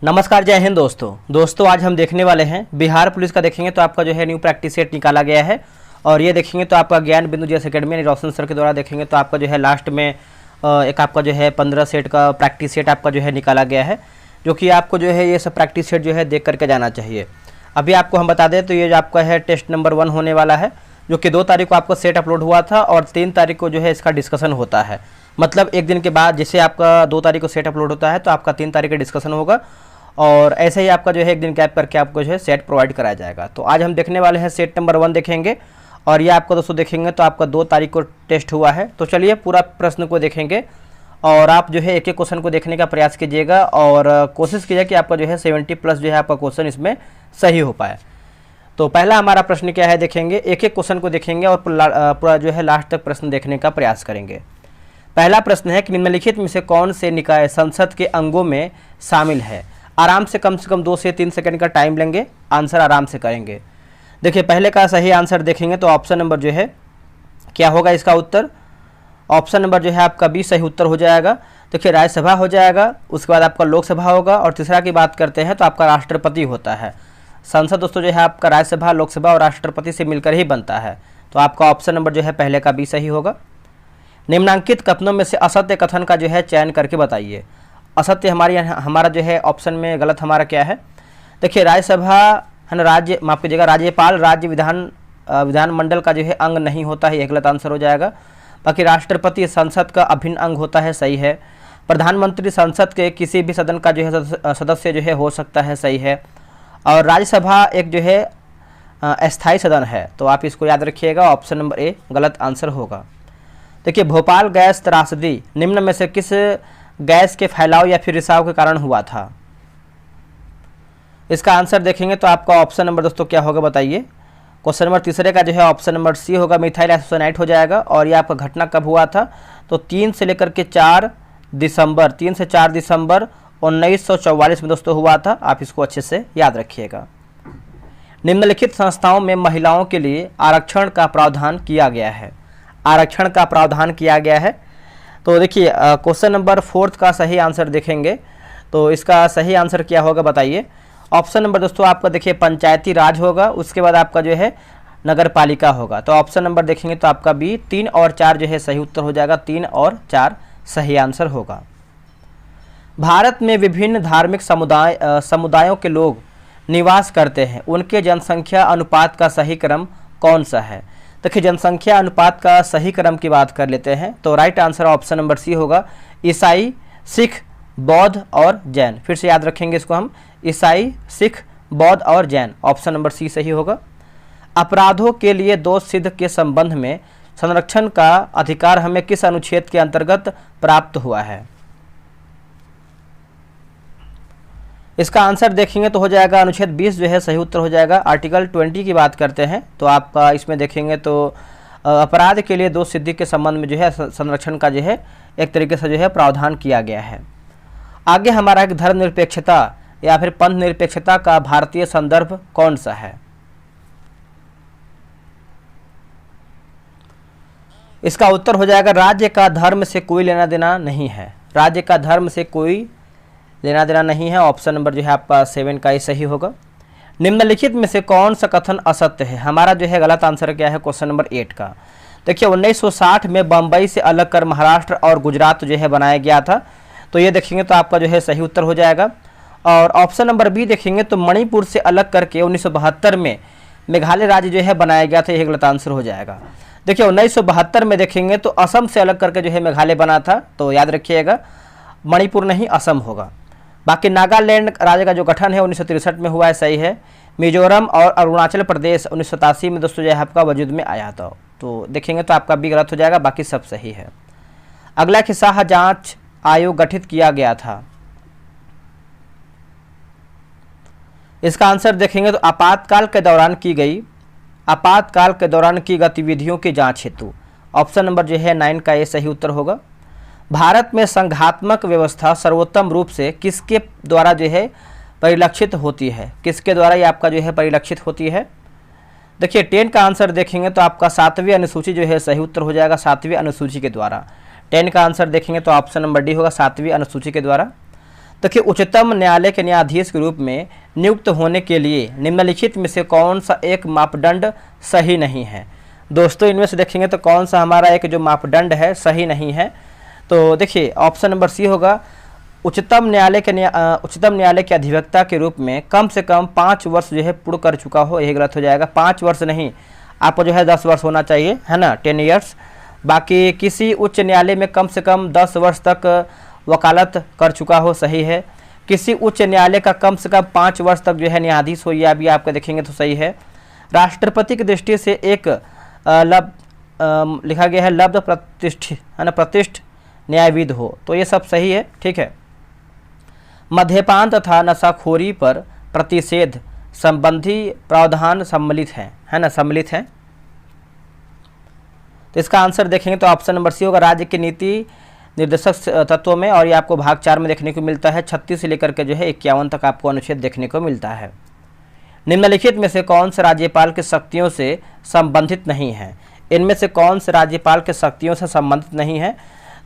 नमस्कार, जय हिंद दोस्तों आज हम देखने वाले हैं बिहार पुलिस का। देखेंगे तो आपका जो है न्यू प्रैक्टिस सेट निकाला गया है और ये देखेंगे तो आपका ज्ञान बिंदु जेएस एकेडमी रोशन सर के द्वारा देखेंगे तो आपका जो है लास्ट में एक आपका जो है 15 सेट का प्रैक्टिस सेट आपका जो है निकाला गया है, जो कि आपको जो है ये सब प्रैक्टिस सेट जो है देख करके जाना चाहिए। अभी आपको हम बता दें तो ये जो आपका है टेस्ट नंबर 1 होने वाला है, जो कि 2 तारीख को आपका सेट अपलोड हुआ था और 3 तारीख को जो है इसका डिस्कशन होता है। मतलब एक दिन के बाद जैसे आपका 2 तारीख को सेट अपलोड होता है तो आपका 3 तारीख का डिस्कशन होगा और ऐसे ही आपका जो है एक दिन गैप करके आपको जो है सेट प्रोवाइड कराया जाएगा। तो आज हम देखने वाले हैं सेट नंबर 1 देखेंगे और ये आपको दोस्तों देखेंगे तो आपका 2 तारीख को टेस्ट हुआ है। तो चलिए पूरा प्रश्न को देखेंगे और आप जो है एक एक क्वेश्चन को देखने का प्रयास कीजिएगा और कोशिश कीजिए कि आपका जो है 70+ जो है आपका क्वेश्चन इसमें सही हो पाए। तो पहला हमारा प्रश्न क्या है देखेंगे, एक एक क्वेश्चन को देखेंगे और पूरा जो है लास्ट तक प्रश्न देखने का प्रयास करेंगे। पहला प्रश्न है कि निम्नलिखित में से कौन से निकाय संसद के अंगों में शामिल है। आराम से कम 2 से 3 सेकंड का टाइम लेंगे, आंसर आराम से करेंगे। देखिए पहले का सही आंसर देखेंगे तो ऑप्शन नंबर जो है क्या होगा इसका उत्तर, ऑप्शन नंबर जो है आपका बी सही उत्तर हो जाएगा। देखिए राज्यसभा हो जाएगा, उसके बाद आपका लोकसभा होगा और तीसरा की बात करते हैं तो आपका राष्ट्रपति होता है। संसद दोस्तों जो है आपका राज्यसभा, लोकसभा और राष्ट्रपति से मिलकर ही बनता है। तो आपका ऑप्शन नंबर जो है पहले का बी सही होगा। निम्नांकित कथनों में से असत्य कथन का जो है चयन करके बताइए। असत्य हमारा जो है ऑप्शन में गलत हमारा क्या है, देखिए राज्यसभा है ना, राज्य माफ कीजिएगा, राज्यपाल राज्य विधानमंडल का जो है अंग नहीं होता है, यह गलत आंसर हो जाएगा। बाकी राष्ट्रपति संसद का अभिन्न अंग होता है, सही है। प्रधानमंत्री संसद के किसी भी सदन का जो है सदस्य जो है हो सकता है, सही है। और राज्यसभा एक जो है अस्थायी सदन है, तो आप इसको याद रखिएगा, ऑप्शन नंबर ए गलत आंसर होगा। देखिए भोपाल गैस त्रासदी निम्न में से किस गैस के फैलाव या फिर रिसाव के कारण हुआ था। इसका आंसर देखेंगे तो आपका ऑप्शन नंबर दोस्तों क्या होगा बताइए। क्वेश्चन नंबर तीसरे का जो है ऑप्शन नंबर सी होगा, मिथाइल आइसोसाइनाइट हो जाएगा। और ये आपका घटना कब हुआ था, तो 3 से लेकर के 4 दिसंबर 1944 में दोस्तों हुआ था। आप इसको अच्छे से याद रखिएगा। निम्नलिखित संस्थाओं में महिलाओं के लिए आरक्षण का प्रावधान किया गया है। आरक्षण का प्रावधान किया गया है, तो देखिए क्वेश्चन नंबर 4 का सही आंसर देखेंगे तो इसका सही आंसर क्या होगा बताइए। ऑप्शन नंबर दोस्तों आपका देखिए पंचायती राज होगा, उसके बाद आपका जो है नगर पालिका होगा। तो ऑप्शन नंबर देखेंगे तो आपका बी 3 और 4 जो है सही उत्तर हो जाएगा, 3 और 4 सही आंसर होगा। भारत में विभिन्न धार्मिक समुदायों के लोग निवास करते हैं, उनके जनसंख्या अनुपात का सही क्रम कौन सा है। देखिए जनसंख्या अनुपात का सही क्रम की बात कर लेते हैं तो right answer option number C होगा, ईसाई, सिख, बौद्ध और जैन। फिर से याद रखेंगे इसको हम, ईसाई, सिख, बौद्ध और जैन, ऑप्शन नंबर सी सही होगा। अपराधों के लिए दोष सिद्ध के संबंध में संरक्षण का अधिकार हमें किस अनुच्छेद के अंतर्गत प्राप्त हुआ है। इसका आंसर देखेंगे तो हो जाएगा अनुच्छेद 20 जो है सही उत्तर हो जाएगा। आर्टिकल 20 की बात करते हैं तो आपका इसमें देखेंगे तो अपराध के लिए दोष सिद्धि के संबंध में जो है संरक्षण का जो है एक तरीके से जो है प्रावधान किया गया है। आगे हमारा एक धर्मनिरपेक्षता या फिर पंथ निरपेक्षता का भारतीय संदर्भ कौन सा है। इसका उत्तर हो जाएगा राज्य का धर्म से कोई लेना देना नहीं है। राज्य का धर्म से कोई लेना देना नहीं है, ऑप्शन नंबर जो है आपका 7 का ही सही होगा। निम्नलिखित में से कौन सा कथन असत्य है। हमारा जो है गलत आंसर क्या है, क्वेश्चन नंबर 8 का। देखिए 1960 में बम्बई से अलग कर महाराष्ट्र और गुजरात जो है बनाया गया था, तो ये देखेंगे तो आपका जो है सही उत्तर हो जाएगा। और ऑप्शन नंबर बी देखेंगे तो मणिपुर से अलग करके 1972 में मेघालय राज्य जो है बनाया गया था, यह गलत आंसर हो जाएगा। देखिए 1972 में देखेंगे तो असम से अलग करके जो है मेघालय बना था, तो याद रखिएगा मणिपुर नहीं असम होगा। बाकी नागालैंड राज्य का जो गठन है 1963 में हुआ है, सही है। मिजोरम और अरुणाचल प्रदेश 1987 में दोस्तों जो है आपका वजूद में आया था, तो देखेंगे तो आपका बी गलत हो जाएगा, बाकी सब सही है। अगला कि शाह जांच आयोग गठित किया गया था। इसका आंसर देखेंगे तो आपातकाल के दौरान की गतिविधियों की जांच हेतु, ऑप्शन नंबर जो है 9 का ये सही उत्तर होगा। भारत में संघात्मक व्यवस्था सर्वोत्तम रूप से किसके द्वारा जो है परिलक्षित होती है। किसके द्वारा ये आपका जो है परिलक्षित होती है। देखिए 10 का आंसर देखेंगे तो आपका 7वीं अनुसूची जो है सही उत्तर हो जाएगा, 7वीं अनुसूची के द्वारा। 10 का आंसर देखेंगे तो ऑप्शन नंबर डी होगा, 7वीं अनुसूची के द्वारा। देखिए, उच्चतम न्यायालय के न्यायाधीश के रूप में नियुक्त होने के लिए निम्नलिखित में से कौन सा एक मापदंड सही नहीं है। दोस्तों, इनमें से देखेंगे तो कौन सा हमारा एक जो मापदंड है सही नहीं है। तो देखिए, ऑप्शन नंबर सी होगा, उच्चतम न्यायालय के अधिवक्ता के रूप में कम से कम 5 वर्ष जो है पूर्ण कर चुका हो। यही गलत हो जाएगा। 5 वर्ष नहीं, आपको जो है 10 वर्ष होना चाहिए, है ना, 10 ईयर्स। बाकी किसी उच्च न्यायालय में कम से कम 10 वर्ष तक वकालत कर चुका हो, सही है। किसी उच्च न्यायालय का कम से कम 5 वर्ष तक जो है न्यायाधीश हो, यह भी आपको देखेंगे तो सही है। राष्ट्रपति की दृष्टि से एक लिखा गया है लब्ध प्रतिष्ठित, है ना, प्रतिष्ठ न्यायविद हो, तो ये सब सही है, ठीक है। मद्यपान तथा नशाखोरी पर प्रतिषेध संबंधी प्रावधान सम्मिलित है ना, सम्मिलित है। तो इसका आंसर देखेंगे तो ऑप्शन नंबर सी होगा, राज्य की नीति निर्देशक तत्वों में, और ये आपको भाग 4 में देखने को मिलता है। 36 से लेकर के जो है 51 तक आपको अनुच्छेद देखने को मिलता है। निम्नलिखित में से कौन से राज्यपाल की शक्तियों से संबंधित नहीं है। इनमें से कौन से राज्यपाल के शक्तियों से संबंधित नहीं है।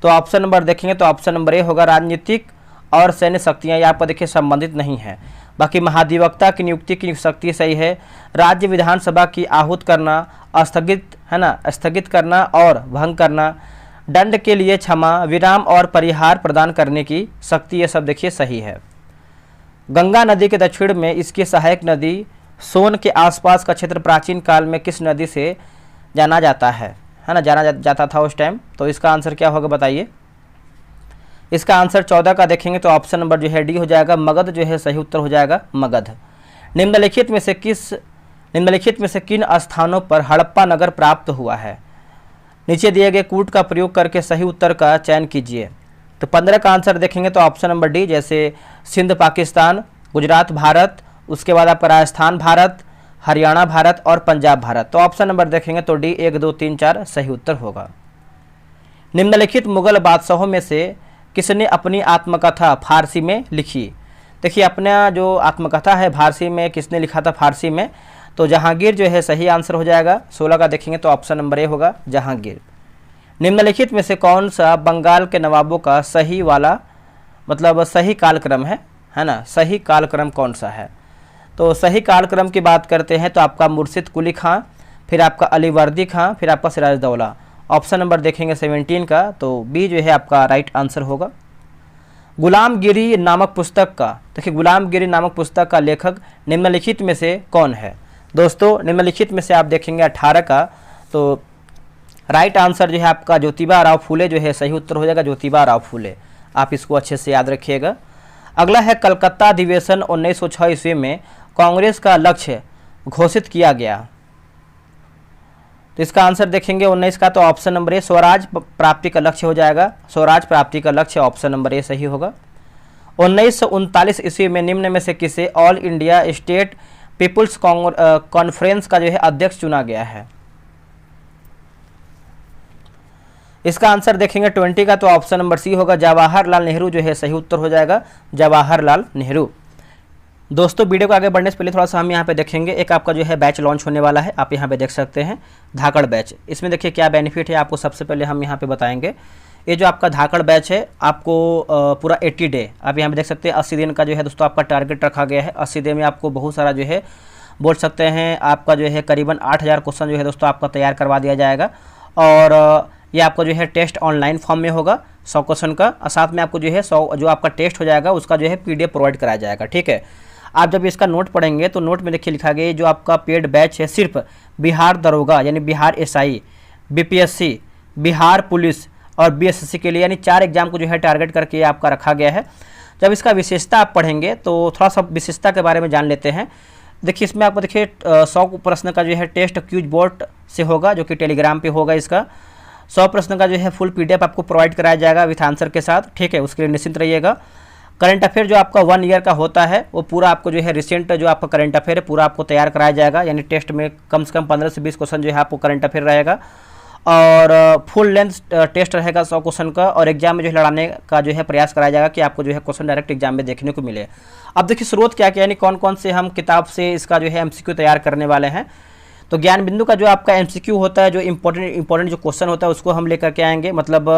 तो ऑप्शन नंबर देखेंगे तो ऑप्शन नंबर ए होगा, राजनीतिक और सैन्य शक्तियाँ यहाँ पर देखिए संबंधित नहीं है। बाकी महाधिवक्ता की नियुक्ति की शक्ति सही है। राज्य विधानसभा की आहूत करना, स्थगित, है ना, स्थगित करना और भंग करना, दंड के लिए क्षमा, विराम और परिहार प्रदान करने की शक्ति, ये सब देखिए सही है। गंगा नदी के दक्षिण में इसकी सहायक नदी सोन के आसपास का क्षेत्र प्राचीन काल में किस नदी से जाना जाता है ना, जाना जाता था उस टाइम। तो इसका आंसर क्या होगा बताइए। इसका आंसर 14 का देखेंगे तो ऑप्शन नंबर जो है डी हो जाएगा, मगध जो है सही उत्तर हो जाएगा, मगध। निम्नलिखित में से किन स्थानों पर हड़प्पा नगर प्राप्त हुआ है। नीचे दिए गए कूट का प्रयोग करके सही उत्तर का चयन कीजिए। तो 15 का आंसर देखेंगे तो ऑप्शन नंबर डी, जैसे सिंध पाकिस्तान, गुजरात भारत, उसके बाद आपका राजस्थान भारत, हरियाणा भारत और पंजाब भारत। तो ऑप्शन नंबर देखेंगे तो डी 1, 2, 3, 4 सही उत्तर होगा। निम्नलिखित मुगल बादशाहों में से किसने अपनी आत्मकथा फारसी में लिखी। देखिए, अपना जो आत्मकथा है फारसी में किसने लिखा था फारसी में, तो जहांगीर जो है सही आंसर हो जाएगा। 16 का देखेंगे तो ऑप्शन नंबर ए होगा, जहांगीर। निम्नलिखित में से कौन सा बंगाल के नवाबों का सही वाला मतलब सही कालक्रम है ना, सही कालक्रम कौन सा है। तो सही कालक्रम की बात करते हैं तो आपका मुर्शिद कुली खां, फिर आपका अलीवर्दी खां, फिर आपका सिराजदौला। ऑप्शन नंबर देखेंगे 17 का, तो बी जो है आपका राइट आंसर होगा। गुलामगिरी नामक पुस्तक का, देखिए गुलामगिरी नामक पुस्तक का लेखक निम्नलिखित में से कौन है। दोस्तों, निम्नलिखित में से आप देखेंगे 18 का, तो राइट आंसर जो है आपका ज्योतिबा राव फूले जो है सही उत्तर हो जाएगा, ज्योतिबा राव फूले। आप इसको अच्छे से याद रखिएगा। अगला है कलकत्ता अधिवेशन 1906 ईस्वी में कांग्रेस का लक्ष्य घोषित किया गया। तो इसका आंसर देखेंगे 19 का, तो ऑप्शन नंबर ए स्वराज प्राप्ति का लक्ष्य हो जाएगा, स्वराज प्राप्ति का लक्ष्य ऑप्शन नंबर ए सही होगा। 1939 ईस्वी में निम्न में से किसे All India State People's Conference का जो है अध्यक्ष चुना गया है। इसका आंसर देखेंगे 20 का, तो ऑप्शन नंबर सी होगा, जवाहरलाल नेहरू जो है सही उत्तर हो जाएगा, जवाहरलाल नेहरू। दोस्तों, वीडियो को आगे बढ़ने से पहले थोड़ा सा हम यहाँ पे देखेंगे, एक आपका जो है बैच लॉन्च होने वाला है, आप यहाँ पे देख सकते हैं, धाकड़ बैच। इसमें देखिए क्या बेनिफिट है आपको सबसे पहले हम यहाँ पे बताएंगे। ये जो आपका धाकड़ बैच है आपको पूरा 80 डे, आप यहाँ पे देख सकते हैं 80 दिन का जो है दोस्तों आपका टारगेट रखा गया है। 80 दिन में आपको बहुत सारा जो है बोल सकते हैं आपका जो है करीबन 8000 क्वेश्चन जो है दोस्तों आपका तैयार करवा दिया जाएगा। और ये आपका जो है टेस्ट ऑनलाइन फॉर्म में होगा 100 क्वेश्चन का, और साथ में आपको जो है 100 जो आपका टेस्ट हो जाएगा उसका जो है PDF प्रोवाइड कराया जाएगा, ठीक है। आप जब इसका नोट पढ़ेंगे तो नोट में देखिए लिखा गया जो आपका पेड बैच है सिर्फ बिहार दरोगा यानी Bihar SI, BPSC, Bihar police और BSSC के लिए, यानी 4 एग्जाम को जो है टारगेट करके आपका रखा गया है। जब इसका विशेषता आप पढ़ेंगे तो थोड़ा सा विशेषता के बारे में जान लेते हैं। देखिए इसमें आपको देखिए 100 प्रश्न का जो है टेस्ट क्यूज बोर्ड से होगा, जो कि टेलीग्राम पे होगा। इसका 100 प्रश्न का जो है फुल PDF आपको प्रोवाइड कराया जाएगा विथ आंसर के साथ, ठीक है। उसके लिए निश्चिंत रहिएगा। करंट अफेयर जो आपका 1 ईयर का होता है वो पूरा आपको जो है रिसेंट जो आपका करंट अफेयर है पूरा आपको तैयार कराया जाएगा, यानी टेस्ट में कम से कम 15 से 20 क्वेश्चन जो है आपको करंट अफेयर रहेगा, और फुल लेंथ टेस्ट रहेगा 100 क्वेश्चन का, और एग्जाम में जो है लड़ाने का जो है प्रयास कराया जाएगा कि आपको जो है क्वेश्चन डायरेक्ट एग्जाम में देखने को मिले। अब देखिए स्रोत क्या क्या, यानी कौन कौन से हम किताब से इसका जो है MCQ तैयार करने वाले हैं। तो ज्ञान बिंदु का जो आपका MCQ होता है, जो इंपॉर्टेंट जो क्वेश्चन होता है उसको हम लेकर के आएंगे, मतलब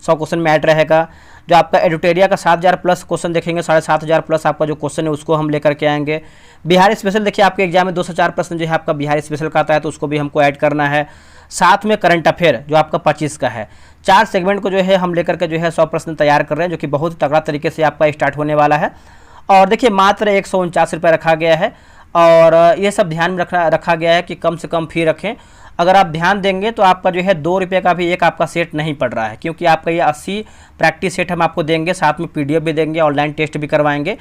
100 क्वेश्चन में ऐड रहेगा। जो आपका एडुटेरिया का 7000 प्लस क्वेश्चन देखेंगे, 7500 प्लस आपका जो क्वेश्चन है उसको हम लेकर के आएंगे। बिहार स्पेशल देखिए आपके एग्जाम में 204 प्रश्न जो है आपका बिहार स्पेशल का आता है, तो उसको भी हमको ऐड करना है। साथ में करंट अफेयर जो आपका 25 का है। 4 सेगमेंट को जो है हम लेकर के जो है 100 प्रश्न तैयार कर रहे हैं, जो कि बहुत ही तगड़ा तरीके से आपका स्टार्ट होने वाला है। और देखिए मात्र 149 रुपये रखा गया है, और ये सब ध्यान में रखा गया है कि कम से कम फी रखें। अगर आप ध्यान देंगे तो आपका जो है 2 रुपये का भी एक आपका सेट नहीं पड़ रहा है, क्योंकि आपका ये 80 प्रैक्टिस सेट हम आपको देंगे, साथ में PDF भी देंगे, ऑनलाइन टेस्ट भी करवाएंगे।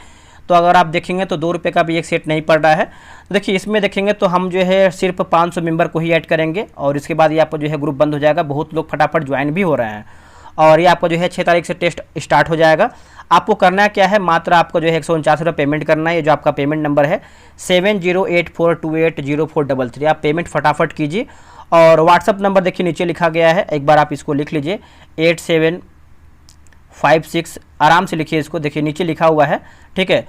तो अगर आप देखेंगे तो 2 रुपये का भी एक सेट नहीं पड़ रहा है। तो देखिए इसमें देखेंगे तो हम जो है सिर्फ 500 मेंबर को ही ऐड करेंगे, और इसके बाद ये आपका जो है ग्रुप बंद हो जाएगा। बहुत लोग फटाफट ज्वाइन भी हो रहे हैं, और ये आपका जो है 6 तारीख से टेस्ट स्टार्ट हो जाएगा। आपको करना क्या है, मात्र आपको जो है 149 रुपये पेमेंट करना है। ये जो आपका पेमेंट नंबर है 7084280433, आप पेमेंट फटाफट कीजिए। और व्हाट्सअप नंबर देखिए नीचे लिखा गया है, एक बार आप इसको लिख लीजिए, 8756, आराम से लिखिए इसको, देखिए नीचे लिखा हुआ है, ठीक है।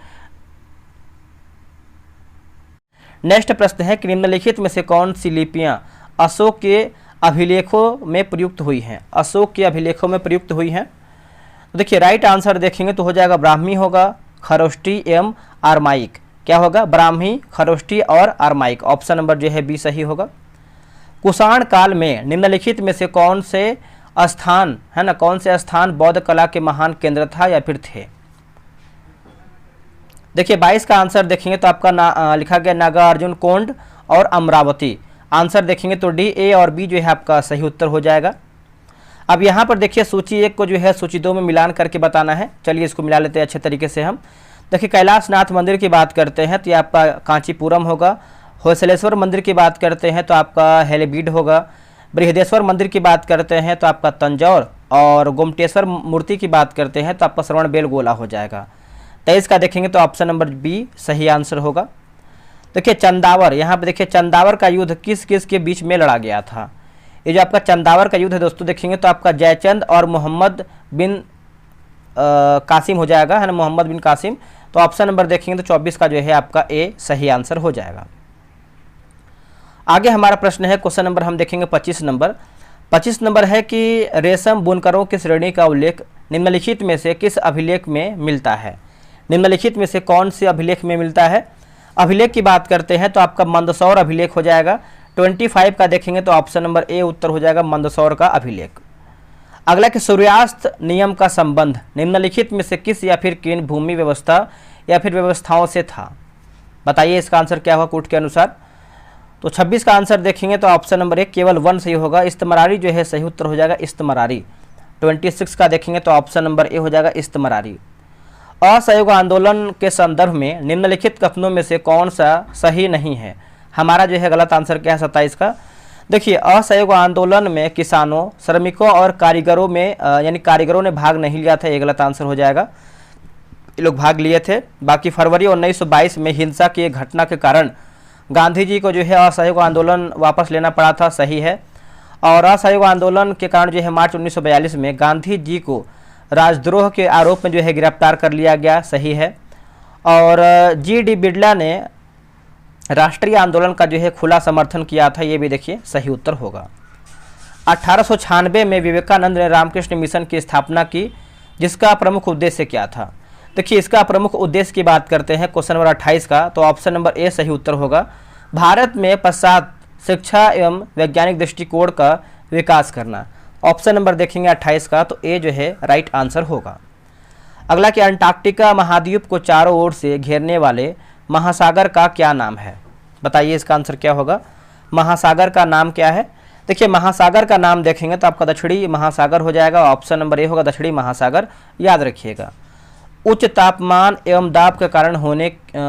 नेक्स्ट प्रश्न है कि निम्नलिखित में से कौन सी लिपियां अशोक के अभिलेखों में प्रयुक्त हुई हैं? अशोक के अभिलेखों में प्रयुक्त हुई हैं। तो देखिए राइट आंसर देखेंगे तो हो जाएगा ब्राह्मी होगा, खरोष्टी एवं आरमाइक। क्या होगा? ब्राह्मी, खरोष्टी और आरमाइक। ऑप्शन नंबर जो है बी सही होगा। कुषाण काल में निम्नलिखित में से कौन से स्थान है ना, कौन से स्थान बौद्ध कला के महान केंद्र था या फिर थे? देखिए 22 का आंसर देखेंगे तो आपका लिखा गया नागार्जुन कोंड और अमरावती। आंसर देखेंगे तो डी, ए और बी जो है आपका सही उत्तर हो जाएगा। अब यहाँ पर देखिए सूची 1 को जो है सूची 2 में मिलान करके बताना है। चलिए इसको मिला लेते हैं अच्छे तरीके से हम। देखिए कैलाशनाथ मंदिर की बात करते हैं तो ये आपका कांचीपुरम होगा। होयसलेश्वर मंदिर की बात करते हैं तो आपका हेलेबीड होगा। बृहदेश्वर मंदिर की बात करते हैं तो आपका तंजौर, और गोमटेश्वर मूर्ति की बात करते हैं तो आपका श्रवणबेलगोला हो जाएगा। 23 का देखेंगे तो ऑप्शन नंबर बी सही आंसर होगा। देखिए चंदावर, यहाँ पे देखिए चंदावर का युद्ध किस किस के बीच में लड़ा गया था? ये जो आपका चंदावर का युद्ध है दोस्तों देखेंगे तो आपका जयचंद और मोहम्मद बिन कासिम हो जाएगा, है ना, मोहम्मद बिन कासिम। तो ऑप्शन नंबर देखेंगे तो 24 का जो है आपका ए सही आंसर हो जाएगा। आगे हमारा प्रश्न है क्वेश्चन नंबर हम देखेंगे 25 नंबर। 25 नंबर है कि रेशम बुनकरों की श्रेणी का उल्लेख निम्नलिखित में से किस अभिलेख में मिलता है? निम्नलिखित में से कौन से अभिलेख में मिलता है? अभिलेख की बात करते हैं तो आपका मंदसौर अभिलेख हो जाएगा। 25 का देखेंगे तो ऑप्शन नंबर ए उत्तर हो जाएगा, मंदसौर का अभिलेख। अगला कि सूर्यास्त नियम का संबंध निम्नलिखित में से किस या फिर किन भूमि व्यवस्था या फिर व्यवस्थाओं से था? बताइए इसका आंसर क्या होगा कूट के अनुसार। तो 26 का आंसर देखेंगे तो ऑप्शन नंबर 1 केवल 1 सही होगा, इस्तमरारी जो है सही उत्तर हो जाएगा, इस्तमरारी। 26 का देखेंगे तो ऑप्शन नंबर ए हो जाएगा, इस्तमरारी। असहयोग आंदोलन के संदर्भ में निम्नलिखित कथनों में से कौन सा सही नहीं है? हमारा जो है गलत आंसर क्या है 27 का। देखिए असहयोग आंदोलन में किसानों, श्रमिकों और कारीगरों में यानी कारीगरों ने भाग नहीं लिया था, ये गलत आंसर हो जाएगा। ये लोग भाग लिए थे। बाकी फरवरी 1922 में हिंसा की घटना के कारण गांधी जी को जो है असहयोग आंदोलन वापस लेना पड़ा था, सही है। और असहयोग आंदोलन के कारण जो है मार्च 1942 में गांधी जी को राजद्रोह के आरोप में जो है गिरफ्तार कर लिया गया, सही है। और GD बिड़ला ने राष्ट्रीय आंदोलन का जो है खुला समर्थन किया था, ये भी देखिए सही उत्तर होगा। 1896 में विवेकानंद ने रामकृष्ण मिशन की स्थापना की, जिसका प्रमुख उद्देश्य क्या था? देखिए इसका प्रमुख उद्देश्य की बात करते हैं क्वेश्चन नंबर 28 का, तो ऑप्शन नंबर ए सही उत्तर होगा। भारत में पश्चात शिक्षा एवं वैज्ञानिक दृष्टिकोण का विकास करना। ऑप्शन नंबर देखेंगे 28 का, तो ए जो है राइट आंसर होगा। अगला कि अंटार्कटिका महाद्वीप को चारों ओर से घेरने वाले महासागर का क्या नाम है? बताइए इसका आंसर क्या होगा। महासागर का नाम क्या है? देखिए महासागर का नाम देखेंगे तो आपका दक्षिणी महासागर हो जाएगा। ऑप्शन नंबर ए होगा दक्षिणी महासागर, याद रखिएगा। उच्च तापमान एवं दाब के कारण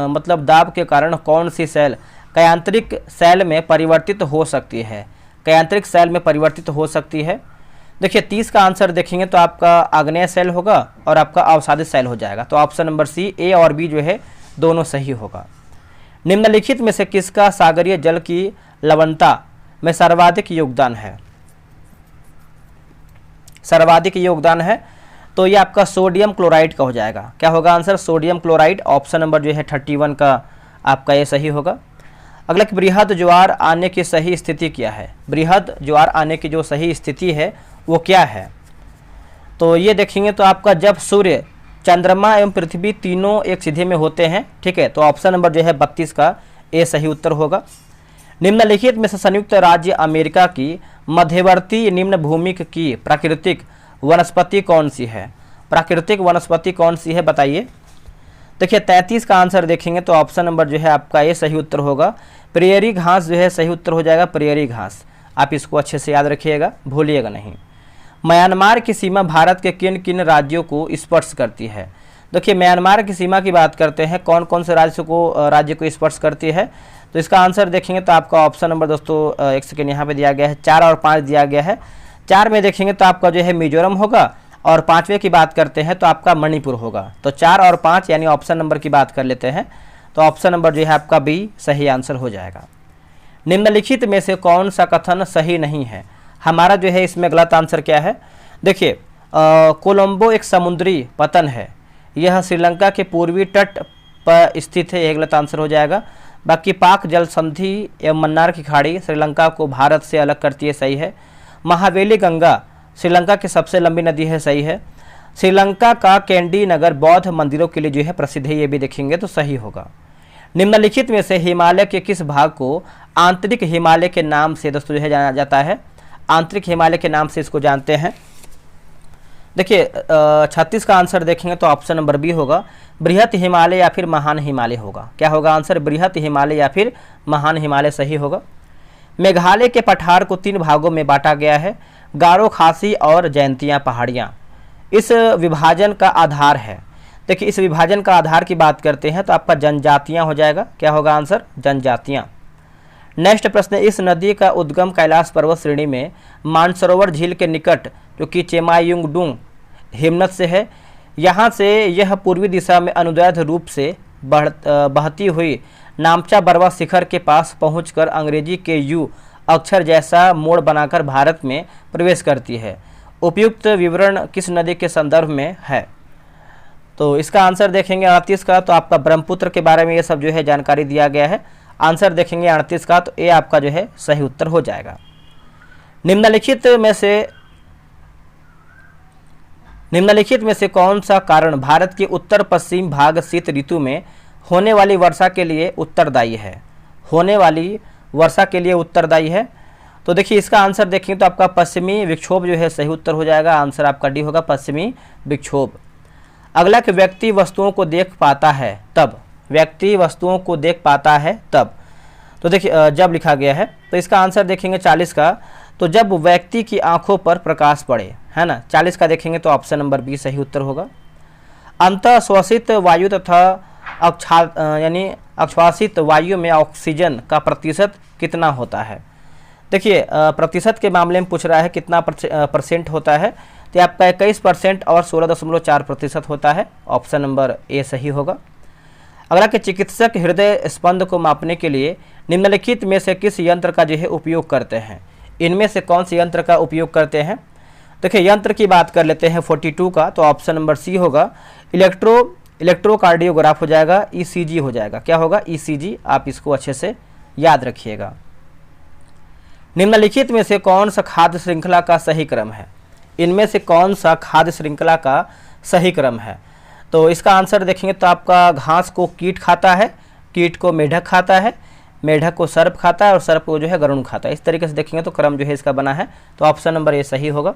मतलब दाब के कारण कौन सी सेल कयांत्रिक सेल में परिवर्तित हो सकती है? कयांत्रिक सेल में परिवर्तित हो सकती है। देखिए 30 का आंसर देखेंगे तो आपका आग्नेय सेल होगा और आपका अवसादित सेल हो जाएगा। तो ऑप्शन नंबर सी, ए और बी जो है दोनों सही होगा। निम्नलिखित में से किसका सागरीय जल की लवणता में सर्वाधिक योगदान है? सर्वाधिक योगदान है तो ये आपका सोडियम क्लोराइड का हो जाएगा। क्या होगा answer? Sodium chloride. Option number जो है 31 का आपका ये सही होगा। अगला कि बृहद ज्वार आने की सही स्थिति क्या है? बृहद ज्वार आने की जो सही स्थिति है वो क्या है? तो ये देखेंगे तो आपका जब सूर्य, चंद्रमा एवं पृथ्वी तीनों एक सीधे में होते हैं, ठीक है, तो ऑप्शन नंबर जो है 32 का ए सही उत्तर होगा। निम्नलिखित में से संयुक्त राज्य अमेरिका की मध्यवर्ती निम्न भूमि की प्राकृतिक वनस्पति कौन सी है? प्राकृतिक वनस्पति कौन सी है बताइए। देखिए 33 का आंसर देखेंगे तो ऑप्शन नंबर जो है आपका ये सही उत्तर होगा। प्रेयरी घास जो है सही उत्तर हो जाएगा, प्रेयरी घास। आप इसको अच्छे से याद रखिएगा, भूलिएगा नहीं। म्यांमार की सीमा भारत के किन किन राज्यों को स्पर्श करती है? देखिए म्यांमार की सीमा की बात करते हैं, कौन कौन से राज्य को स्पर्श करती है, तो इसका आंसर देखेंगे तो आपका ऑप्शन नंबर दोस्तों एक सेकेंड यहाँ पे दिया गया है, 4 और 5 दिया गया है। 4 में देखेंगे तो आपका जो है मिजोरम होगा, और 5वें की बात करते हैं तो आपका मणिपुर होगा। तो 4 और 5 यानी ऑप्शन नंबर की बात कर लेते हैं, तो ऑप्शन नंबर जो है आपका बी सही आंसर हो जाएगा। निम्नलिखित में से कौन सा कथन सही नहीं है? हमारा जो है इसमें गलत आंसर क्या है? देखिए कोलंबो एक समुद्री पतन है, यह श्रीलंका के पूर्वी तट पर स्थित है, यह गलत आंसर हो जाएगा। बाकी पाक जल संधि एवं मन्नार की खाड़ी श्रीलंका को भारत से अलग करती है, सही है। महावेली गंगा श्रीलंका की सबसे लंबी नदी है, सही है। श्रीलंका का कैंडी नगर बौद्ध मंदिरों के लिए जो है प्रसिद्ध है, ये भी देखेंगे तो सही होगा। निम्नलिखित में से हिमालय के किस भाग को आंतरिक हिमालय के नाम से दोस्तों जो है जाना जाता है? आंतरिक हिमालय के नाम से इसको जानते हैं। देखिए 36 का आंसर देखेंगे तो ऑप्शन नंबर बी होगा, बृहत हिमालय या फिर महान हिमालय होगा। क्या होगा आंसर? बृहत हिमालय या फिर महान हिमालय सही होगा। मेघालय के पठार को 3 भागों में बांटा गया है, गारो, खासी और जयंतिया पहाड़ियाँ। इस विभाजन का आधार है, देखिए इस विभाजन का आधार की बात करते हैं तो आपका जनजातियाँ हो जाएगा। क्या होगा आंसर? जनजातियाँ। नेक्स्ट प्रश्न, इस नदी का उद्गम कैलाश पर्वत श्रेणी में मानसरोवर झील के निकट जो कि चेमायुंगडुंग हिमनद से है। यहाँ से यह पूर्वी दिशा में अनुदैर्ध रूप से बहती हुई नामचा बरवा शिखर के पास पहुंचकर अंग्रेजी के यू अक्षर जैसा मोड़ बनाकर भारत में प्रवेश करती है। उपयुक्त विवरण किस नदी के संदर्भ में है? तो इसका आंसर देखेंगे 38 का, तो आपका ब्रह्मपुत्र के बारे में ये सब जो है जानकारी दिया गया है। आंसर देखेंगे 38 का, तो ये आपका जो है सही उत्तर हो जाएगा। निम्नलिखित में से कौन सा कारण भारत के उत्तर पश्चिम भाग शीत ऋतु में होने वाली वर्षा के लिए उत्तरदायी है? होने वाली वर्षा के लिए उत्तरदायी है, तो देखिए इसका आंसर देखेंगे तो आपका पश्चिमी विक्षोभ जो है सही उत्तर हो जाएगा। आंसर आपका डी होगा, पश्चिमी विक्षोभ। अगला कि व्यक्ति वस्तुओं को देख पाता है तब, व्यक्ति वस्तुओं को देख पाता है तब, तो देखिए जब लिखा गया है, तो इसका आंसर देखेंगे 40 का, तो जब व्यक्ति की आंखों पर प्रकाश पड़े, है ना। 40 का देखेंगे तो ऑप्शन नंबर बी सही उत्तर होगा। अंतः श्वसित वायु तथा अश्वासित वायु में ऑक्सीजन का प्रतिशत कितना होता है? देखिए प्रतिशत के मामले में पूछ रहा है कितना परसेंट होता है, तो आपका 21% और 16.4% होता है। ऑप्शन नंबर ए सही होगा। अगला कि चिकित्सक हृदय स्पंद को मापने के लिए निम्नलिखित में से किस यंत्र का जो है उपयोग करते हैं? इनमें से कौन से यंत्र का उपयोग करते हैं? देखिए यंत्र की बात कर लेते हैं 42 का, तो ऑप्शन नंबर सी होगा, इलेक्ट्रोकार्डियोग्राफ हो जाएगा, ईसीजी हो जाएगा। क्या होगा? ईसीजी। आप इसको अच्छे से याद रखिएगा। निम्नलिखित में से कौन सा खाद्य श्रृंखला का सही क्रम है? इनमें से कौन सा खाद्य श्रृंखला का सही क्रम है? तो इसका आंसर देखेंगे तो आपका घास को कीट खाता है, कीट को मेढक खाता है, मेढक को सर्प खाता है और सर्प को जो है गरुड़ खाता है। इस तरीके से देखेंगे तो क्रम जो है इसका बना है, तो ऑप्शन नंबर ए सही होगा।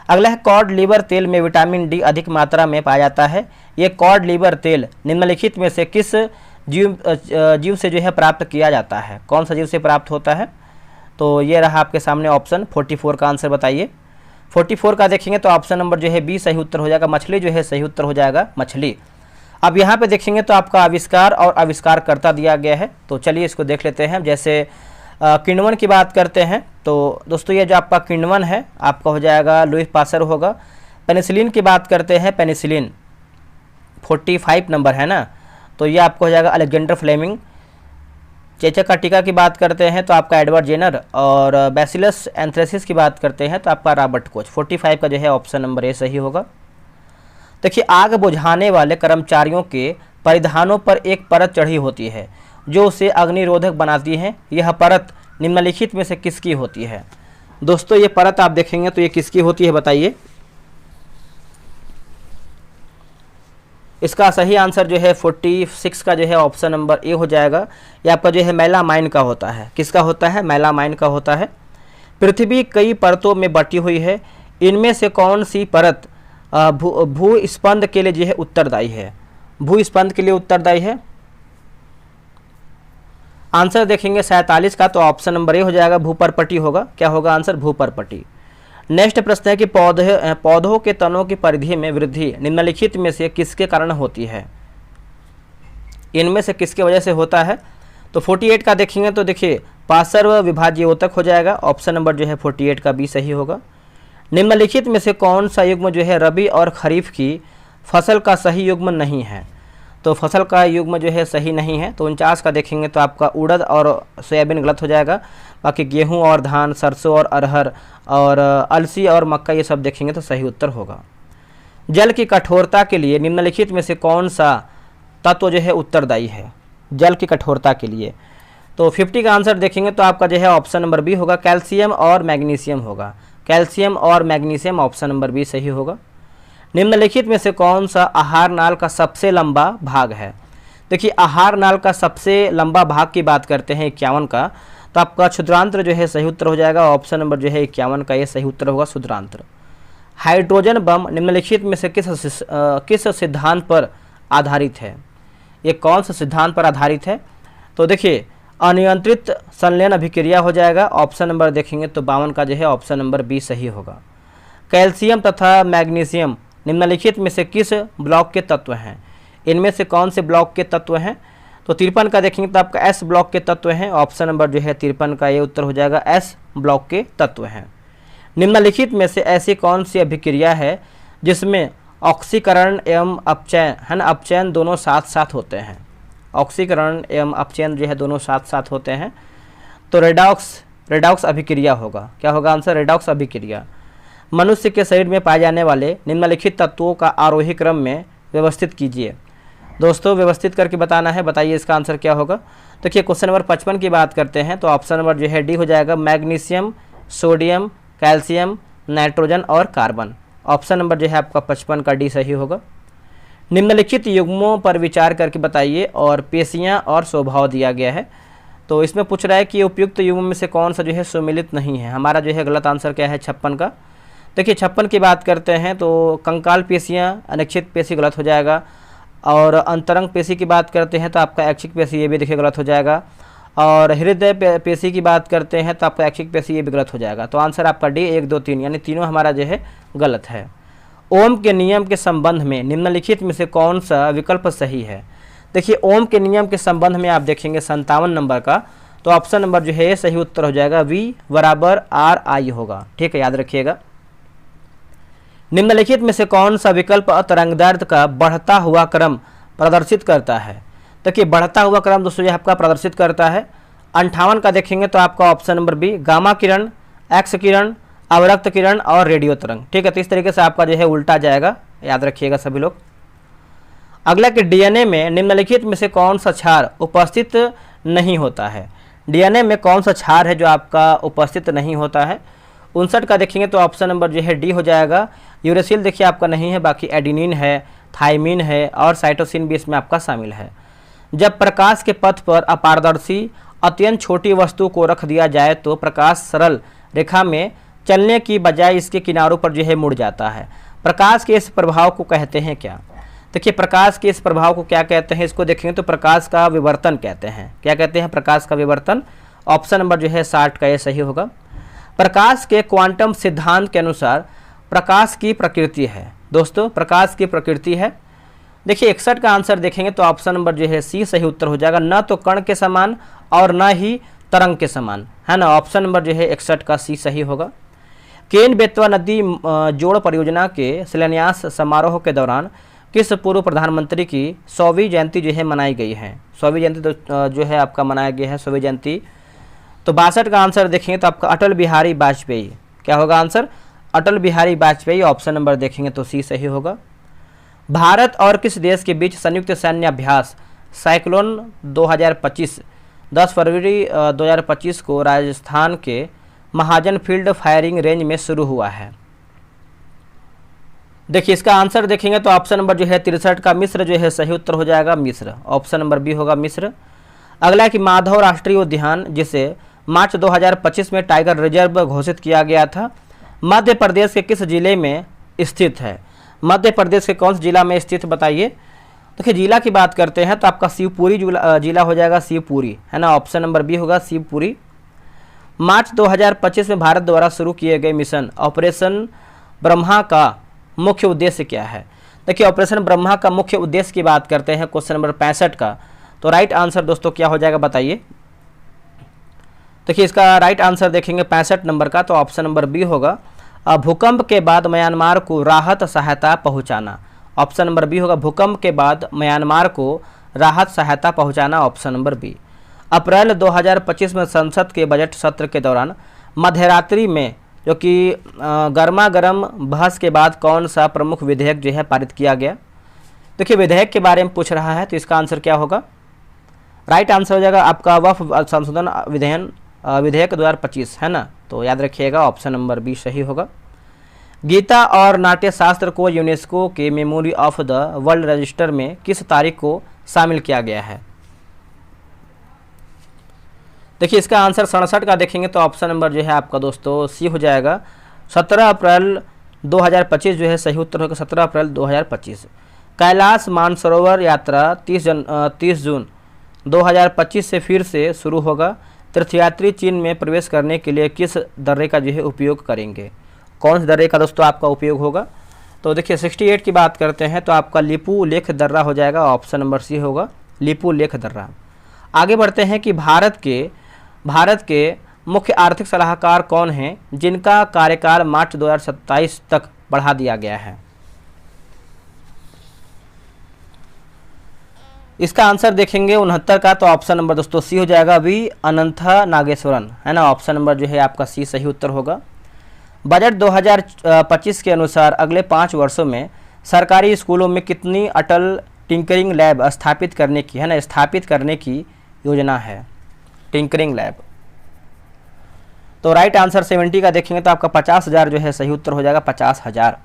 अगला है कॉड लीवर तेल में विटामिन डी अधिक मात्रा में पाया जाता है। ये कॉड लीवर तेल निम्नलिखित में से किस जीव से जो है प्राप्त किया जाता है? कौन सा जीव से प्राप्त होता है? तो ये रहा आपके सामने ऑप्शन। 44 का आंसर बताइए। 44 का देखेंगे तो ऑप्शन नंबर जो है बी सही उत्तर हो जाएगा, मछली जो है सही उत्तर हो जाएगा, मछली। अब यहाँ पे देखेंगे तो आपका आविष्कार और आविष्कारकर्ता दिया गया है, तो चलिए इसको देख लेते हैं। जैसे किण्वन की बात करते हैं तो दोस्तों ये जो आपका किण्वन है आपका हो जाएगा लुईस पास्चर होगा। पेनिसिलिन की बात करते हैं, पेनिसिलिन 45 नंबर है ना, तो ये आपको हो जाएगा अलेक्जेंडर फ्लेमिंग। चेचक का टीका की बात करते हैं तो आपका एडवर्ड जेनर, और बैसिलस एंथ्रेसिस की बात करते हैं तो आपका रॉबर्ट कोच। 45 का जो है ऑप्शन नंबर ए सही होगा। देखिए आग बुझाने वाले कर्मचारियों के परिधानों पर एक परत चढ़ी होती है जो उसे अग्निरोधक बनाती है। यह परत निम्नलिखित में से किसकी होती है? दोस्तों ये परत आप देखेंगे तो ये किसकी होती है बताइए। इसका सही आंसर जो है 46 का जो है ऑप्शन नंबर ए हो जाएगा। ये आपका जो है मेलामाइन का होता है। किसका होता है? मेलामाइन का होता है। पृथ्वी कई परतों में बटी हुई है, इनमें से कौन सी परत भूस्पंद के लिए जो है उत्तरदायी है? भूस्पंद के लिए उत्तरदायी है। आंसर देखेंगे 47 का, तो ऑप्शन नंबर ए हो जाएगा, भूपर्पटी होगा। क्या होगा आंसर? भूपर्पटी। नेक्स्ट प्रश्न है कि पौधों के तनों की परिधि में वृद्धि निम्नलिखित में से किसके कारण होती है? इनमें से किसके वजह से होता है? तो 48 का देखेंगे तो देखिए पार्श्व विभाज्योतक हो जाएगा। ऑप्शन नंबर जो है 48 का बी सही होगा। निम्नलिखित में से कौन सा युग्म जो है रबी और खरीफ की फसल का सही युग्म नहीं है? तो फसल का युग्म जो है सही नहीं है। तो 49 का देखेंगे तो आपका उड़द और सोयाबीन गलत हो जाएगा। बाकी गेहूं और धान, सरसों और अरहर और अलसी और मक्का ये सब देखेंगे तो सही उत्तर होगा। जल की कठोरता के लिए निम्नलिखित में से कौन सा तत्व जो है उत्तरदायी है? जल की कठोरता के लिए तो 50 का आंसर देखेंगे तो आपका जो है ऑप्शन नंबर बी होगा, कैल्शियम और मैग्नीशियम होगा। कैल्शियम और मैग्नीशियम ऑप्शन नंबर बी सही होगा। निम्नलिखित में से कौन सा आहार नाल का सबसे लंबा भाग है? देखिए आहार नाल का सबसे लंबा भाग की बात करते हैं 51 का, तो आपका क्षुद्रांत्र जो है सही उत्तर हो जाएगा। ऑप्शन नंबर जो है 51 का ये सही उत्तर होगा, क्षुद्रांत्र। हाइड्रोजन बम निम्नलिखित में से किस सिद्धांत पर आधारित है? ये कौन सा सिद्धांत पर आधारित है? तो देखिए अनियंत्रित संलयन अभिक्रिया हो जाएगा। ऑप्शन नंबर देखेंगे तो 52 का जो है ऑप्शन नंबर बी सही होगा। कैल्शियम तथा मैग्नीशियम निम्नलिखित में से किस ब्लॉक के तत्व हैं? इनमें से कौन से ब्लॉक के तत्व हैं? तो 53 का देखेंगे तो आपका एस ब्लॉक के तत्व हैं। ऑप्शन नंबर जो है 53 का ये उत्तर हो जाएगा, एस ब्लॉक के तत्व हैं। निम्नलिखित में से ऐसी कौन सी अभिक्रिया है जिसमें ऑक्सीकरण एवं अपचयन है ना, अपचयन दोनों साथ साथ होते हैं? ऑक्सीकरण एवं अपचयन जो है दोनों साथ साथ होते हैं। तो रेडॉक्स अभिक्रिया होगा। क्या होगा आंसर? रेडॉक्स अभिक्रिया। मनुष्य के शरीर में पाए जाने वाले निम्नलिखित तत्वों का आरोही क्रम में व्यवस्थित कीजिए। दोस्तों व्यवस्थित करके बताना है, बताइए इसका आंसर क्या होगा। देखिए क्वेश्चन नंबर 55 की बात करते हैं तो ऑप्शन नंबर जो है डी हो जाएगा, मैग्नीशियम, सोडियम, कैल्शियम, नाइट्रोजन और कार्बन। ऑप्शन नंबर जो है आपका 55 का डी सही होगा। निम्नलिखित युग्मों पर विचार करके बताइए और पेशियां और स्वभाव दिया गया है। तो इसमें पूछ रहा है कि उपयुक्त युग्म में से कौन सा जो है सुमिलित नहीं है। हमारा जो है गलत आंसर क्या है? 56 का। देखिए 56 की बात करते हैं तो कंकाल पेशियां, अनिश्चित पेशी गलत हो जाएगा। और अंतरंग पेशी की बात करते हैं तो आपका ऐच्छिक पेशी ये भी देखिए गलत हो जाएगा। और हृदय पेशी की बात करते हैं तो आपका ऐच्छिक पेशी ये भी गलत हो जाएगा। तो आंसर आपका डी 1, 2, 3 यानी तीनों हमारा जो है गलत है। ओम के नियम के संबंध में निम्नलिखित में से कौन सा विकल्प सही है? देखिए ओम के नियम के संबंध में आप देखेंगे 57 नंबर का, तो ऑप्शन नंबर जो है सही उत्तर हो जाएगा, वी बराबर आर आई होगा। ठीक है, याद रखिएगा। निम्नलिखित में से कौन सा विकल्प तरंगदैर्ध्य का बढ़ता हुआ क्रम प्रदर्शित करता है? देखिए बढ़ता हुआ क्रम दोस्तों ये आपका प्रदर्शित करता है। 58 का देखेंगे तो आपका ऑप्शन नंबर बी, गामा किरण, एक्स किरण, अवरक्त किरण और रेडियो तरंग। ठीक है, तो इस तरीके से आपका जो है उल्टा जाएगा, याद रखिएगा सभी लोग। अगला कि डीएनए में निम्नलिखित में से कौन सा क्षार उपस्थित नहीं होता है? डीएनए में कौन सा क्षार है जो आपका उपस्थित नहीं होता है? 59 का देखेंगे तो ऑप्शन नंबर जो है डी हो जाएगा। यूरेसिल देखिए आपका नहीं है, बाकी एडिनिन है, थाइमिन है और साइटोसिन भी इसमें आपका शामिल है। जब प्रकाश के पथ पर अपारदर्शी अत्यंत छोटी वस्तु को रख दिया जाए तो प्रकाश सरल रेखा में चलने की बजाय इसके किनारों पर जो है मुड़ जाता है। प्रकाश के इस प्रभाव को कहते हैं क्या? देखिए प्रकाश के इस प्रभाव को क्या कहते हैं, इसको देखेंगे तो प्रकाश का विवर्तन कहते हैं। क्या कहते हैं? प्रकाश का विवर्तन। ऑप्शन नंबर जो है 60 का ये सही होगा। प्रकाश के क्वांटम सिद्धांत के अनुसार प्रकाश की प्रकृति है। दोस्तों प्रकाश की प्रकृति है, देखिए 61 का आंसर देखेंगे तो ऑप्शन नंबर जो है सी सही उत्तर हो जाएगा, न तो कण के समान और न ही तरंग के समान, है ना। ऑप्शन नंबर जो है 61 का सी सही होगा। केन बेतवा नदी जोड़ परियोजना के शिलान्यास समारोह के दौरान किस पूर्व प्रधानमंत्री की 100वीं जयंती जो है मनाई गई है? 100वीं जयंती जो है आपका मनाया गया है 100वीं जयंती। तो 62 का आंसर देखेंगे तो आपका अटल बिहारी वाजपेयी। क्या होगा answer? Atal Bihari Vajpayee. Option number देखेंगे तो सी सही होगा। भारत और किस देश के बीच संयुक्त सैन्य अभ्यास साइक्लोन 2025 10 फरवरी 2025 को राजस्थान के महाजन फील्ड फायरिंग रेंज में शुरू हुआ है? देखिए इसका आंसर देखेंगे तो ऑप्शन नंबर जो है 63 का मिस्र जो है सही उत्तर हो जाएगा, मिस्र। ऑप्शन नंबर बी होगा मिस्र। अगला है कि माधव राष्ट्रीय उद्यान, जिसे मार्च 2025 में टाइगर रिजर्व घोषित किया गया था, मध्य प्रदेश के किस जिले में स्थित है? मध्य प्रदेश के कौन से जिला में स्थित बताइए। देखिए जिला की बात करते हैं तो आपका शिवपुरी जिला हो जाएगा, शिवपुरी, है ना। ऑप्शन नंबर बी होगा शिवपुरी। मार्च 2025 में भारत द्वारा शुरू किए गए मिशन ऑपरेशन ब्रह्मा का मुख्य उद्देश्य क्या है? देखिए ऑपरेशन ब्रह्मा का मुख्य उद्देश्य की बात करते हैं क्वेश्चन नंबर 65 का, तो राइट आंसर दोस्तों क्या हो जाएगा बताइए। देखिए इसका राइट आंसर देखेंगे 65 नंबर का, तो ऑप्शन नंबर बी होगा भूकंप के बाद म्यांमार को राहत सहायता पहुंचाना। ऑप्शन नंबर बी होगा भूकंप के बाद म्यांमार को राहत सहायता पहुंचाना, ऑप्शन नंबर बी। अप्रैल 2025 में संसद के बजट सत्र के दौरान मध्यरात्रि में जो कि गर्मा गर्म बहस के बाद कौन सा प्रमुख विधेयक जो है पारित किया गया? देखिए विधेयक के बारे में पूछ रहा है, तो इसका आंसर क्या होगा? राइट आंसर हो जाएगा आपका वक्फ संशोधन विधेयक 2025, है ना। तो याद रखिएगा ऑप्शन नंबर बी सही होगा। गीता और नाट्य शास्त्र को यूनेस्को के memory of the world register में किस तारीख को शामिल किया गया है? देखिए इसका आंसर 67 का देखेंगे तो ऑप्शन नंबर जो है आपका दोस्तों सी हो जाएगा, 17 अप्रैल 2025 जो है सही उत्तर होगा, 17 अप्रैल 2025। कैलाश मानसरोवर यात्रा 30 जून 2025 से फिर से शुरू होगा। तीर्थयात्री चीन में प्रवेश करने के लिए किस दर्रे का जो है उपयोग करेंगे? कौन से दर्रे का दोस्तों आपका उपयोग होगा? तो देखिए 68 की बात करते हैं तो आपका लिपू लेख दर्रा हो जाएगा, ऑप्शन नंबर सी होगा, लिपू लेख दर्रा। आगे बढ़ते हैं कि भारत के मुख्य आर्थिक सलाहकार कौन हैं जिनका कार्यकाल मार्च 2027 तक बढ़ा दिया गया है? इसका आंसर देखेंगे 69 का, तो ऑप्शन नंबर दोस्तों सी हो जाएगा, वी अनंथा नागेश्वरन, है ना। ऑप्शन नंबर जो है आपका सी सही उत्तर होगा। बजट 2025 के अनुसार अगले 5 वर्षों में सरकारी स्कूलों में कितनी अटल टिंकरिंग लैब स्थापित करने की, है ना, स्थापित करने की योजना है? टिंकरिंग लैब, तो राइट आंसर 70 का देखेंगे तो आपका 50,000 जो है सही उत्तर हो जाएगा, 50,000।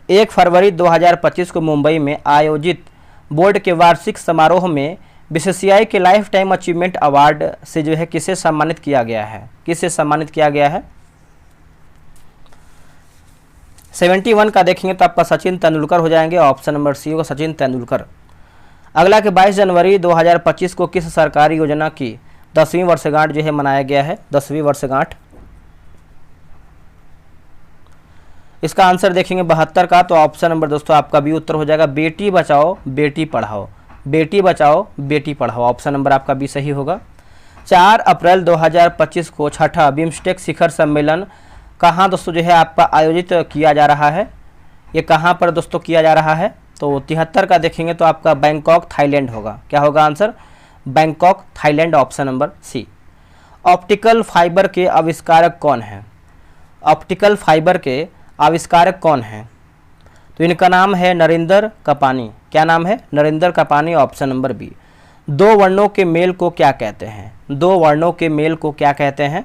1 फरवरी 2025 को मुंबई में आयोजित बोर्ड के वार्षिक समारोह में बीसीसीआई के लाइफ टाइम अचीवमेंट अवार्ड से जो है किसे सम्मानित किया गया है? किसे सम्मानित किया गया है? 71 का देखेंगे तो आपका सचिन तेंदुलकर हो जाएंगे, ऑप्शन नंबर सी होगा, सचिन तेंदुलकर। अगला कि 22 जनवरी 2025 को किस सरकारी योजना की 10वीं वर्षगांठ जो है मनाया गया है? 10वीं वर्षगांठ। इसका आंसर देखेंगे 72 का, तो ऑप्शन नंबर दोस्तों आपका बी उत्तर हो जाएगा, बेटी बचाओ बेटी पढ़ाओ, बेटी बचाओ बेटी पढ़ाओ। ऑप्शन नंबर आपका बी सही होगा। 4 अप्रैल 2025 को छठा बिम्स्टेक शिखर सम्मेलन कहाँ दोस्तों जो है आपका आयोजित किया जा रहा है? ये कहाँ पर दोस्तों किया जा रहा है? तो 73 का देखेंगे तो आपका बैंकॉक थाईलैंड होगा। क्या होगा आंसर? Bangkok Thailand, option number C. Optical fibre के आविष्कारक कौन हैं? ऑप्टिकल फाइबर के आविष्कारक कौन हैं? तो इनका नाम है नरेंद्र कपानी। क्या नाम है? Narendra Kapany, option number B. 2 वर्णों के मेल को क्या कहते हैं? 2 वर्णों के मेल को क्या कहते हैं?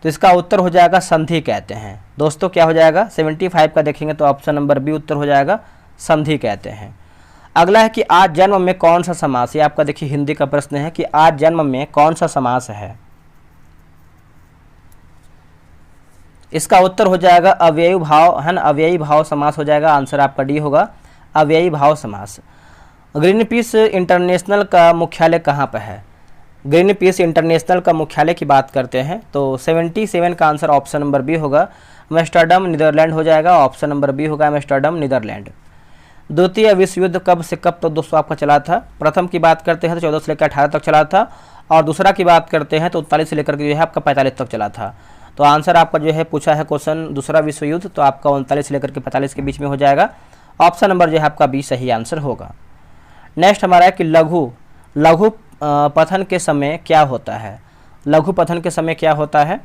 तो इसका उत्तर हो जाएगा संधि कहते हैं। दोस्तों क्या हो जाएगा? 75 का देखेंगे तो ऑप्शन नंबर बी उत्तर हो जाएगा, संधि कहते हैं। अगला है कि आज जन्म में कौन सा समास? ये आपका देखिए हिंदी का प्रश्न है कि आज जन्म में कौन सा समास है? इसका उत्तर हो जाएगा अव्ययी भाव, है ना, अव्ययी भाव समास हो जाएगा। आंसर आपका डी होगा, अव्ययी भाव समास। ग्रीन पीस इंटरनेशनल का मुख्यालय कहाँ पर है? ग्रीन पीस इंटरनेशनल का मुख्यालय की बात करते हैं तो 77 का आंसर ऑप्शन नंबर बी होगा, एम्स्टर्डम नीदरलैंड हो जाएगा। ऑप्शन नंबर बी होगा, एम्स्टर्डम नीदरलैंड। द्वितीय विश्व युद्ध कब से कब तो दोस्तों आपका चला था? प्रथम की बात करते हैं तो 14 से लेकर 18 तक चला था, और दूसरा की बात करते हैं तो 39 से लेकर जो है आपका 45 तक चला था। तो आंसर आपका जो है पूछा है क्वेश्चन दूसरा विश्व युद्ध, तो आपका 39 से लेकर के 45 के बीच में हो जाएगा। ऑप्शन नंबर जो है आपका बी सही आंसर होगा। नेक्स्ट हमारा है कि लघु पथन के समय क्या होता है? लघु पथन के समय क्या होता है?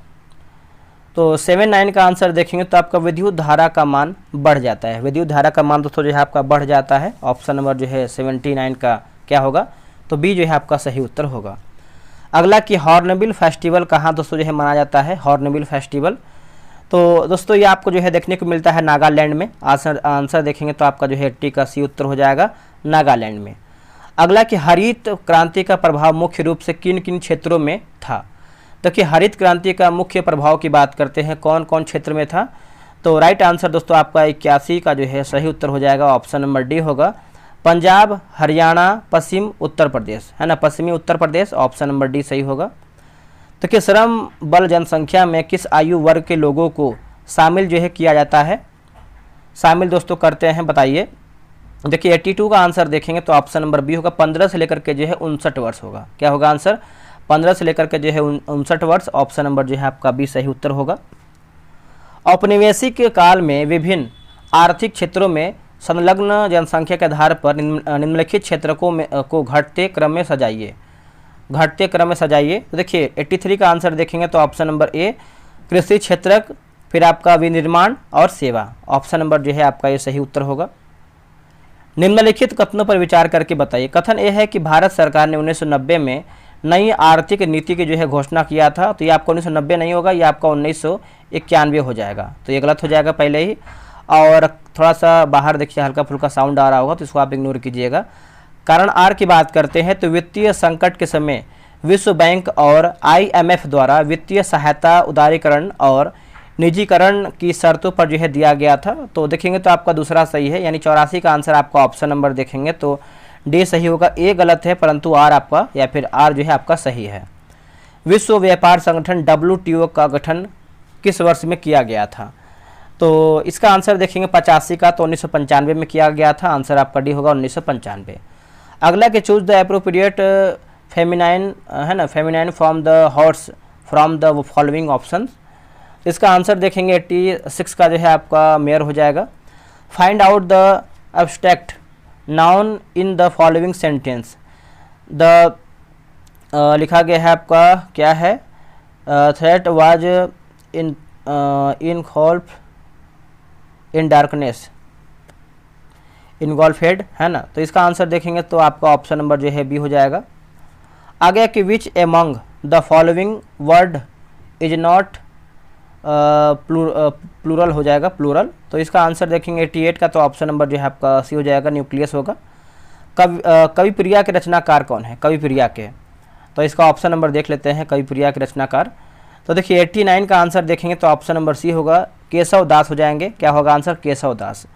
तो 79 का आंसर देखेंगे तो आपका विद्युत धारा का मान बढ़ जाता है। विद्युत धारा का मान दोस्तों जो है आपका बढ़ जाता है। ऑप्शन नंबर जो है 79 का क्या होगा? तो बी जो है आपका सही उत्तर होगा। अगला कि हॉर्नबिल फेस्टिवल कहाँ दोस्तों जो है मनाया जाता है? हॉर्नबिल फेस्टिवल तो दोस्तों ये आपको जो है देखने को मिलता है नागालैंड में। आंसर देखेंगे तो आपका जो है 80 का सी उत्तर हो जाएगा नागालैंड में। अगला कि हरित क्रांति का प्रभाव मुख्य रूप से किन किन क्षेत्रों में था। देखिए हरित क्रांति का मुख्य प्रभाव की बात करते हैं, कौन कौन क्षेत्र में था। तो राइट आंसर दोस्तों आपका 81 का जो है सही उत्तर हो जाएगा, ऑप्शन नंबर डी होगा। पंजाब, हरियाणा, पश्चिम उत्तर प्रदेश, है ना, पश्चिमी Uttar Pradesh, option number D सही होगा। तो कि श्रम बल जनसंख्या में किस आयु वर्ग के लोगों को शामिल जो है किया जाता है, शामिल दोस्तों करते हैं, बताइए। देखिए 82 का आंसर देखेंगे तो ऑप्शन नंबर बी होगा, 15 से लेकर के जो है 59 वर्ष होगा। क्या होगा आंसर, 15 से लेकर के जो है 59 वर्ष, ऑप्शन नंबर जो है आपका बी सही उत्तर होगा। औपनिवेशिक काल में विभिन्न आर्थिक क्षेत्रों में संलग्न जनसंख्या के आधार पर निम्नलिखित क्षेत्रों को घटते क्रम में सजाइए, घटते क्रम में सजाइए। तो देखिए 83 का आंसर देखेंगे तो ऑप्शन नंबर ए कृषि क्षेत्रक, फिर आपका विनिर्माण और सेवा, ऑप्शन नंबर जो है आपका ये सही उत्तर होगा। निम्नलिखित कथनों पर विचार करके बताइए। कथन ये है कि भारत सरकार ने 1990 में नई आर्थिक नीति की जो है घोषणा किया था। तो ये आपका 1990 नहीं होगा, ये आपका 1991 हो जाएगा, तो ये गलत हो जाएगा पहले ही। और थोड़ा सा बाहर देखिए हल्का फुल्का साउंड आ रहा होगा तो इसको आप इग्नोर कीजिएगा। कारण आर की बात करते हैं तो वित्तीय संकट के समय विश्व बैंक और IMF द्वारा वित्तीय सहायता उदारीकरण और निजीकरण की शर्तों पर जो है दिया गया था। तो देखेंगे तो आपका दूसरा सही है, यानी 84 का आंसर आपका ऑप्शन नंबर देखेंगे तो डी सही होगा। ए गलत है परंतु आर आपका, या फिर आर जो है आपका सही है। विश्व व्यापार संगठन WTO का गठन किस वर्ष में किया गया था। तो इसका आंसर देखेंगे 85 का, तो 1995 में किया गया था, आंसर आपका डी होगा 1995। अगला कि चूज द एप्रोप्रिएट फेमिनाइन, है ना, feminine from the horse from the following option. इसका आंसर देखेंगे 86 का जो है आपका मेयर हो जाएगा। Find out the abstract noun in the following sentence. The लिखा गया है आपका क्या है, threat was in gulf in darkness engulfed, है ना। तो इसका आंसर देखेंगे तो आपका ऑप्शन नंबर जो है बी हो जाएगा। आगे कि which among the following word is not plural हो जाएगा, प्लूरल। तो इसका आंसर देखेंगे 88 का, तो ऑप्शन नंबर जो है आपका सी हो जाएगा, न्यूक्लियस होगा। कवि प्रिया के रचनाकार कौन है, कवि प्रिया के। तो इसका ऑप्शन नंबर देख लेते हैं, कवि प्रिया के रचनाकार। तो देखिए 89 का आंसर देखेंगे तो ऑप्शन नंबर सी होगा, केशव दास हो जाएंगे। क्या होगा आंसर, केशव दास।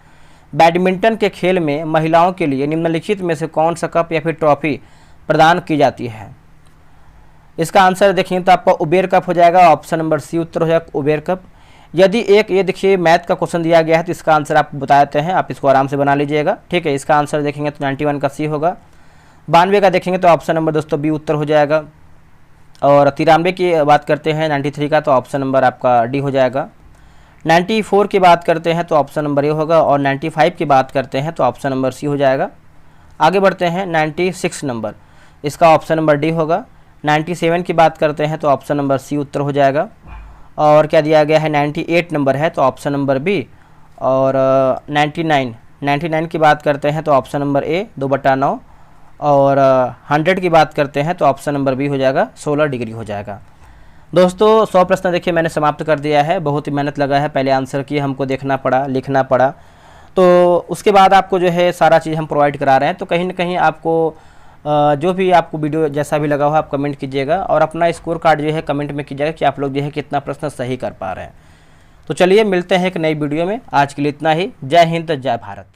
बैडमिंटन के खेल में महिलाओं के लिए निम्नलिखित में से कौन सा कप या फिर ट्रॉफी प्रदान की जाती है। इसका आंसर देखेंगे तो आपका उबेर कप हो जाएगा, ऑप्शन नंबर सी उत्तर हो जाएगा, उबेर कप। यदि एक ये देखिए मैथ का क्वेश्चन दिया गया है तो इसका आंसर आप बता देते हैं, आप इसको आराम से बना लीजिएगा, ठीक है। इसका आंसर देखेंगे तो 91 का सी होगा। 92 का देखेंगे तो ऑप्शन नंबर दोस्तों बी उत्तर हो जाएगा। और 93 की बात करते हैं 93 का, तो ऑप्शन नंबर आपका डी हो जाएगा। 94 की बात करते हैं तो ऑप्शन नंबर ए होगा। और 95 की बात करते हैं तो ऑप्शन नंबर सी हो जाएगा। आगे बढ़ते हैं 96 नंबर, इसका ऑप्शन नंबर डी होगा। 97 की बात करते हैं तो ऑप्शन नंबर सी उत्तर हो जाएगा। और क्या दिया गया है 98 नंबर है तो ऑप्शन नंबर बी। और 99 की बात करते हैं तो ऑप्शन नंबर ए 2/9। और 100 की बात करते हैं तो ऑप्शन नंबर बी हो जाएगा, 16 डिग्री हो जाएगा। दोस्तों 100 प्रश्न देखिए मैंने समाप्त कर दिया है, बहुत ही मेहनत लगा है, पहले आंसर की हमको देखना पड़ा, लिखना पड़ा, तो उसके बाद आपको जो है सारा चीज़ हम प्रोवाइड करा रहे हैं। तो कहीं ना कहीं आपको जो भी आपको वीडियो जैसा भी लगा हो आप कमेंट कीजिएगा और अपना स्कोर कार्ड जो है कमेंट में कीजिएगा कि आप लोग जो है कितना प्रश्न सही कर पा रहे हैं। तो चलिए मिलते हैं एक नई वीडियो में, आज के लिए इतना ही। जय हिंद, जय भारत।